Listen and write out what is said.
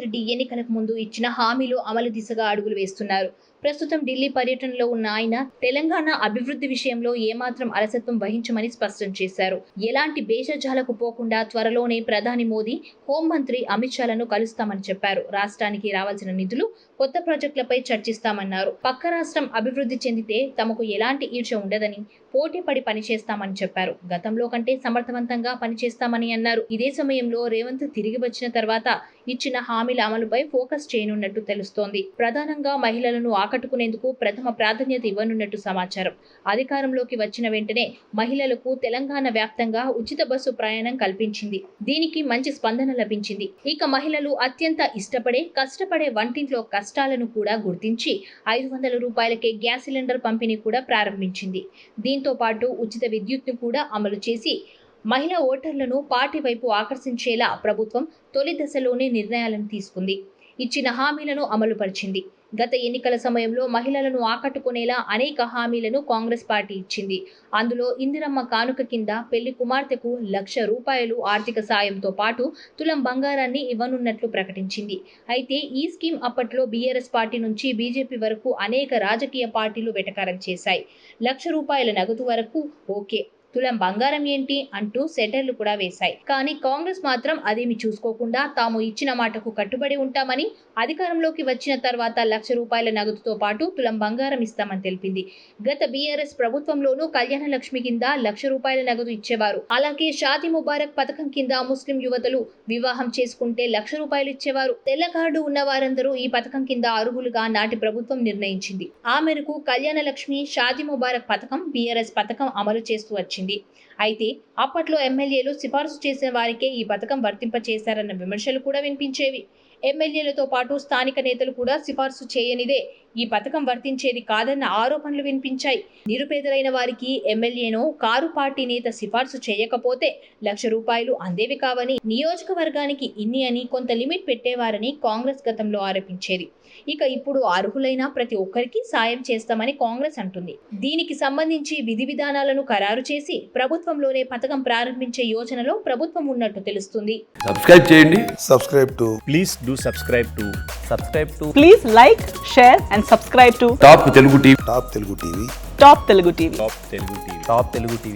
రేవంత్ రెడ్డి ఎన్నికలకు ముందు ఇచ్చిన హామీలు అమలు దిశగా అడుగులు వేస్తున్నారు. ప్రస్తుతం ఢిల్లీ పర్యటనలో ఉన్న ఆయన తెలంగాణ అభివృద్ధి విషయంలో ఏమాత్రం అలసత్వం వహించమని స్పష్టం చేశారు. ఎలాంటి భేషజాలకు పోకుండా త్వరలోనే ప్రధాని మోదీ, హోంమంత్రి అమిత్ షాలను కలుస్తామని చెప్పారు. రాష్ట్రానికి రావాల్సిన నిధులు, కొత్త ప్రాజెక్టులపై చర్చిస్తామన్నారు. పక్క రాష్ట్రం అభివృద్ధి చెందితే తమకు ఎలాంటి ఈర్ష్య ఉండదని, పోటీపడి పనిచేస్తామని చెప్పారు. గతంలో కంటే సమర్థవంతంగా పనిచేస్తామని అన్నారు. ఇదే సమయంలో రేవంత్ తిరిగి వచ్చిన తర్వాత ఇచ్చిన హామీల అమలుపై ఫోకస్ చేయనున్నట్టు తెలుస్తోంది. ప్రధానంగా మహిళలను ఆకట్టుకునేందుకు ప్రథమ ప్రాధాన్యత ఇవ్వనున్నట్టు సమాచారం. అధికారంలోకి వచ్చిన వెంటనే మహిళలకు తెలంగాణ వ్యాప్తంగా ఉచిత బస్సు ప్రయాణం కల్పించింది. దీనికి మంచి స్పందన లభించింది. ఇక మహిళలు అత్యంత ఇష్టపడే, కష్టపడే వంటింట్లో కష్టాలను కూడా గుర్తించి 500 రూపాయలకే గ్యాస్ సిలిండర్ పంపిణీ కూడా ప్రారంభించింది. దీంతో పాటు ఉచిత విద్యుత్ను కూడా అమలు చేసి మహిళా ఓటర్లను పార్టీ వైపు ఆకర్షించేలా ప్రభుత్వం తొలి దశలోనే నిర్ణయాలను తీసుకుంది. ఇచ్చిన హామీలను అమలుపరిచింది. గత ఎన్నికల సమయంలో మహిళలను ఆకట్టుకునేలా అనేక హామీలను కాంగ్రెస్ పార్టీ ఇచ్చింది. అందులో ఇందిరమ్మ కానుక కింద పెళ్లి కుమార్తెకు 1,00,000 రూపాయలు ఆర్థిక సాయంతో పాటు తులం బంగారాన్ని ఇవ్వనున్నట్లు ప్రకటించింది. అయితే ఈ స్కీమ్ అప్పట్లో బీఆర్ఎస్ పార్టీ నుంచి బీజేపీ వరకు అనేక రాజకీయ పార్టీలు వెటకారం చేశాయి. 1,00,000 రూపాయల నగదు వరకు ఓకే, తులం బంగారం ఏంటి అంటూ సెటర్లు కూడా వేశాయి. కానీ కాంగ్రెస్ మాత్రం అదేమి చూసుకోకుండా తాము ఇచ్చిన మాటకు కట్టుబడి ఉంటామని, అధికారంలోకి వచ్చిన తర్వాత 1,00,000 రూపాయల నగదుతో పాటు తులం బంగారం ఇస్తామని తెలిపింది. గత బీఆర్ఎస్ ప్రభుత్వంలోనూ కళ్యాణ లక్ష్మి కింద 1,00,000 రూపాయల నగదు ఇచ్చేవారు. అలాగే షాదీ ముబారక్ పథకం కింద ముస్లిం యువతలు వివాహం చేసుకుంటే 1,00,000 రూపాయలు ఇచ్చేవారు. తెల్ల కార్డు ఉన్న వారందరూ ఈ పథకం కింద అర్హులుగా నాటి ప్రభుత్వం నిర్ణయించింది. ఆ మేరకు కళ్యాణ లక్ష్మి, షాదీ ముబారక్ పథకం, బీఆర్ఎస్ పథకం అమలు చేస్తూ వచ్చింది. అయితే అప్పట్లో ఎమ్మెల్యేలు సిఫార్సు చేసిన వారికే ఈ పథకం వర్తింప చేశారన్న విమర్శలు కూడా వినిపించేవి. ఎమ్మెల్యేలతో పాటు స్థానిక నేతలు కూడా సిఫార్సు చేయనిదే ఈ పథకం వర్తించేది కాదన్న ఆరోపణలు వినిపించాయి. నిరుపేదలైన వారికి ఎమ్మెల్యేనో, కారు పార్టీ నేత సిఫార్సు చేయకపోతే 1,00,000 రూపాయలు అందేవి కావని, నియోజకవర్గానికి ఇన్ని అని కొంత లిమిట్ పెట్టేవారని కాంగ్రెస్ గతంలో ఆరోపించేది. ఇక ఇప్పుడు అర్హులైన ప్రతి ఒక్కరికి సాయం చేస్తామని కాంగ్రెస్ అంటుంది. దీనికి సంబంధించి విధి విధానాలను ఖరారు చేసి ప్రభుత్వంలోనే పథకం ప్రారంభించే యోచనలో ప్రభుత్వం ఉన్నట్టు తెలుస్తుంది. సబ్స్క్రైబ్ చేయండి. Please do subscribe to Please like, share and subscribe to top Telugu TV. Top Telugu TV. Top Telugu TV.